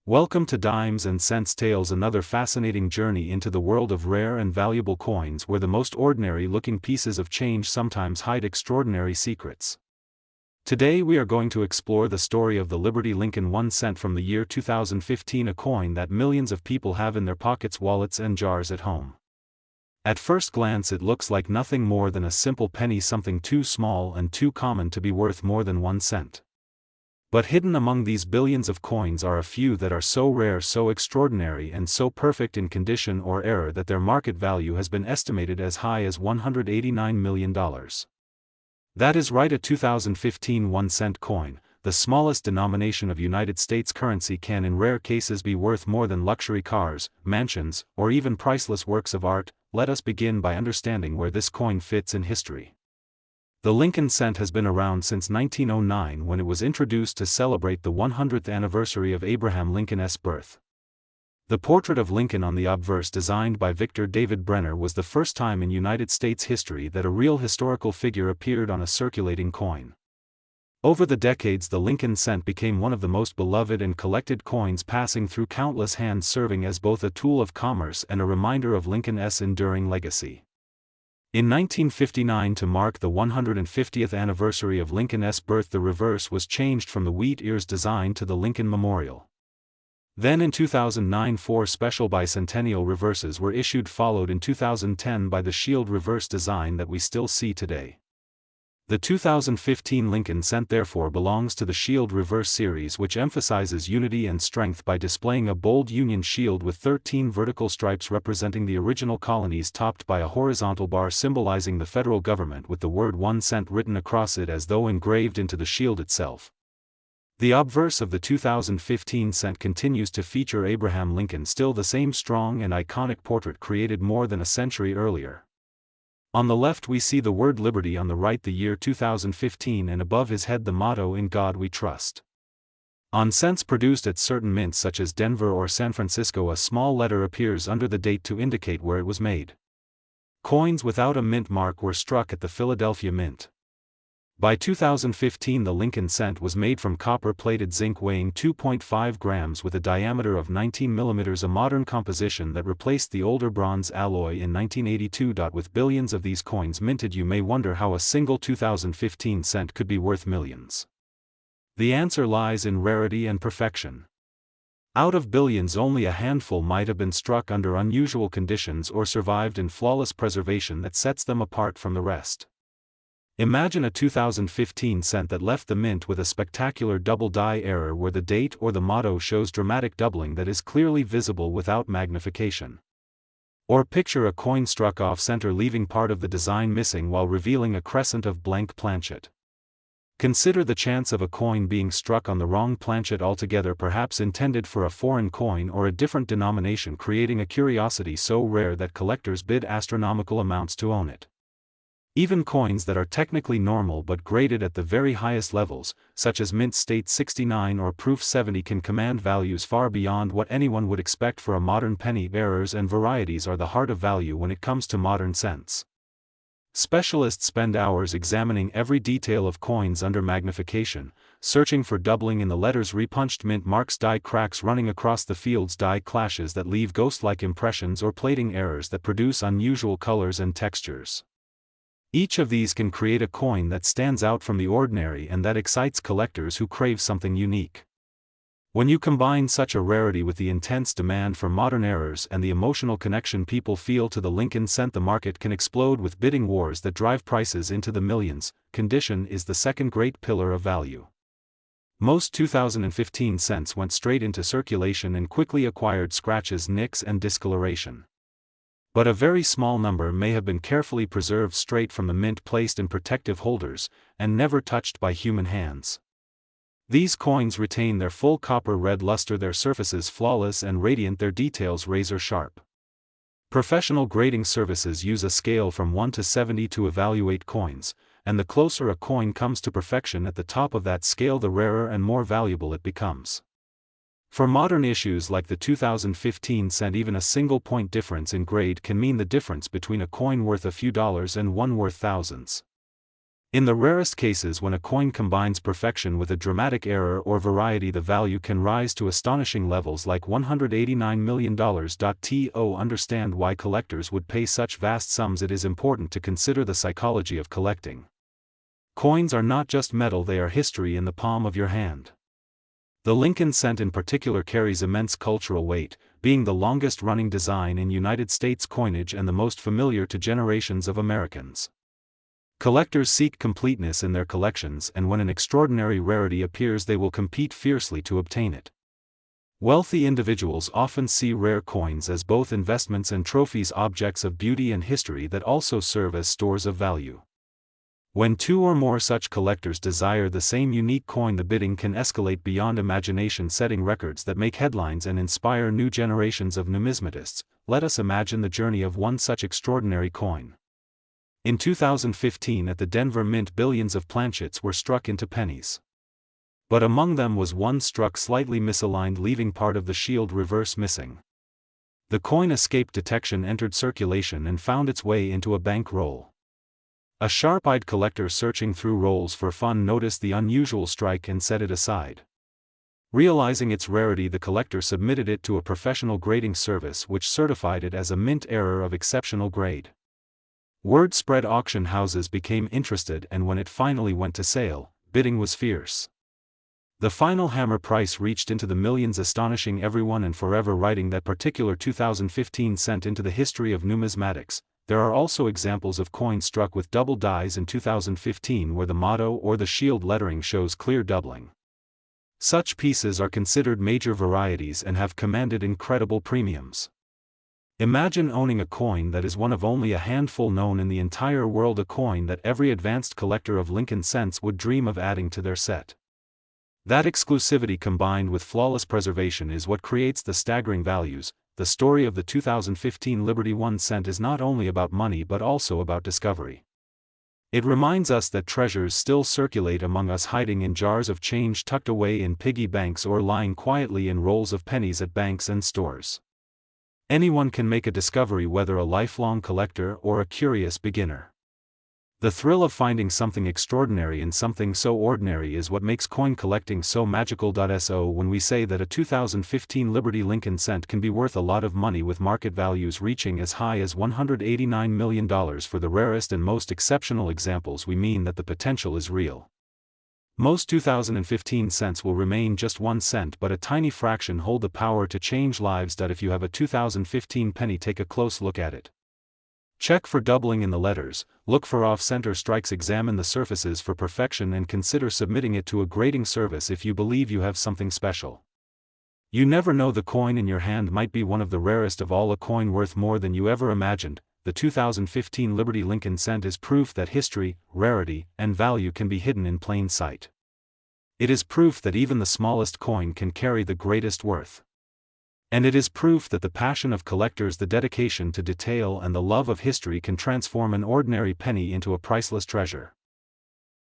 Welcome to Dimes and Cents Tales, another fascinating journey into the world of rare and valuable coins where the most ordinary-looking pieces of change sometimes hide extraordinary secrets. Today we are going to explore the story of the Liberty Lincoln 1 cent from the year 2015, a coin that millions of people have in their pockets, wallets and jars at home. At first glance it looks like nothing more than a simple penny, something too small and too common to be worth more than 1 cent. But hidden among these billions of coins are a few that are so rare, so extraordinary and so perfect in condition or error that their market value has been estimated as high as $189 million. That is right, a 2015 1-cent coin, the smallest denomination of United States currency, can in rare cases be worth more than luxury cars, mansions, or even priceless works of art. Let us begin by understanding where this coin fits in history. The Lincoln cent has been around since 1909, when it was introduced to celebrate the 100th anniversary of Abraham Lincoln's birth. The portrait of Lincoln on the obverse, designed by Victor David Brenner, was the first time in United States history that a real historical figure appeared on a circulating coin. Over the decades, the Lincoln cent became one of the most beloved and collected coins, passing through countless hands, serving as both a tool of commerce and a reminder of Lincoln's enduring legacy. In 1959, to mark the 150th anniversary of Lincoln's birth, the reverse was changed from the wheat ears design to the Lincoln Memorial. Then in 2009, 4 special bicentennial reverses were issued, followed in 2010 by the shield reverse design that we still see today. The 2015 Lincoln cent therefore belongs to the shield reverse series, which emphasizes unity and strength by displaying a bold Union shield with 13 vertical stripes representing the original colonies, topped by a horizontal bar symbolizing the federal government, with the word 1 cent written across it as though engraved into the shield itself. The obverse of the 2015 cent continues to feature Abraham Lincoln, still the same strong and iconic portrait created more than a century earlier. On the left we see the word Liberty, on the right the year 2015, and above his head the motto, "In God We Trust." On cents produced at certain mints such as Denver or San Francisco, a small letter appears under the date to indicate where it was made. Coins without a mint mark were struck at the Philadelphia Mint. By 2015 the Lincoln cent was made from copper-plated zinc, weighing 2.5 grams with a diameter of 19 mm, a modern composition that replaced the older bronze alloy in 1982. With billions of these coins minted, you may wonder how a single 2015 cent could be worth millions. The answer lies in rarity and perfection. Out of billions, only a handful might have been struck under unusual conditions or survived in flawless preservation that sets them apart from the rest. Imagine a 2015 cent that left the mint with a spectacular double die error where the date or the motto shows dramatic doubling that is clearly visible without magnification. Or picture a coin struck off center, leaving part of the design missing while revealing a crescent of blank planchet. Consider the chance of a coin being struck on the wrong planchet altogether, perhaps intended for a foreign coin or a different denomination, creating a curiosity so rare that collectors bid astronomical amounts to own it. Even coins that are technically normal but graded at the very highest levels, such as Mint State 69 or Proof 70, can command values far beyond what anyone would expect for a modern penny. Errors and varieties are the heart of value when it comes to modern cents. Specialists spend hours examining every detail of coins under magnification, searching for doubling in the letters, repunched mint marks, die cracks running across the fields, die clashes that leave ghost-like impressions, or plating errors that produce unusual colors and textures. Each of these can create a coin that stands out from the ordinary and that excites collectors who crave something unique. When you combine such a rarity with the intense demand for modern errors and the emotional connection people feel to the Lincoln cent, the market can explode with bidding wars that drive prices into the millions. Condition is the second great pillar of value. Most 2015 cents went straight into circulation and quickly acquired scratches, nicks, and discoloration. But a very small number may have been carefully preserved straight from the mint, placed in protective holders, and never touched by human hands. These coins retain their full copper-red luster, their surfaces flawless and radiant, their details razor-sharp. Professional grading services use a scale from 1 to 70 to evaluate coins, and the closer a coin comes to perfection at the top of that scale, the rarer and more valuable it becomes. For modern issues like the 2015 cent, even a single point difference in grade can mean the difference between a coin worth a few dollars and one worth thousands. In the rarest cases, when a coin combines perfection with a dramatic error or variety, the value can rise to astonishing levels like $189 million. To understand why collectors would pay such vast sums, it is important to consider the psychology of collecting. Coins are not just metal, they are history in the palm of your hand. The Lincoln cent in particular carries immense cultural weight, being the longest-running design in United States coinage and the most familiar to generations of Americans. Collectors seek completeness in their collections, and when an extraordinary rarity appears, they will compete fiercely to obtain it. Wealthy individuals often see rare coins as both investments and trophies, objects of beauty and history that also serve as stores of value. When two or more such collectors desire the same unique coin, the bidding can escalate beyond imagination, setting records that make headlines and inspire new generations of numismatists. Let us imagine the journey of one such extraordinary coin. In 2015 at the Denver Mint, billions of planchets were struck into pennies. But among them was one struck slightly misaligned, leaving part of the shield reverse missing. The coin escaped detection, entered circulation, and found its way into a bank roll. A sharp-eyed collector searching through rolls for fun noticed the unusual strike and set it aside. Realizing its rarity, the collector submitted it to a professional grading service, which certified it as a mint error of exceptional grade. Word spread, auction houses became interested, and when it finally went to sale, bidding was fierce. The final hammer price reached into the millions, astonishing everyone and forever writing that particular 2015 cent into the history of numismatics. There are also examples of coins struck with double dies in 2015 where the motto or the shield lettering shows clear doubling. Such pieces are considered major varieties and have commanded incredible premiums. Imagine owning a coin that is one of only a handful known in the entire world, a coin that every advanced collector of Lincoln cents would dream of adding to their set. That exclusivity combined with flawless preservation is what creates the staggering values. The story of the 2015 Liberty 1 cent is not only about money but also about discovery. It reminds us that treasures still circulate among us, hiding in jars of change tucked away in piggy banks or lying quietly in rolls of pennies at banks and stores. Anyone can make a discovery, whether a lifelong collector or a curious beginner. The thrill of finding something extraordinary in something so ordinary is what makes coin collecting so magical. So when we say that a 2015 Liberty Lincoln cent can be worth a lot of money, with market values reaching as high as $189 million for the rarest and most exceptional examples, we mean that the potential is real. Most 2015 cents will remain just 1 cent, but a tiny fraction hold the power to change lives. If you have a 2015 penny, take a close look at it. Check for doubling in the letters, look for off-center strikes, examine the surfaces for perfection, and consider submitting it to a grading service if you believe you have something special. You never know, the coin in your hand might be one of the rarest of all, a coin worth more than you ever imagined. The 2015 Liberty Lincoln cent is proof that history, rarity, and value can be hidden in plain sight. It is proof that even the smallest coin can carry the greatest worth. And it is proof that the passion of collectors, the dedication to detail, and the love of history can transform an ordinary penny into a priceless treasure.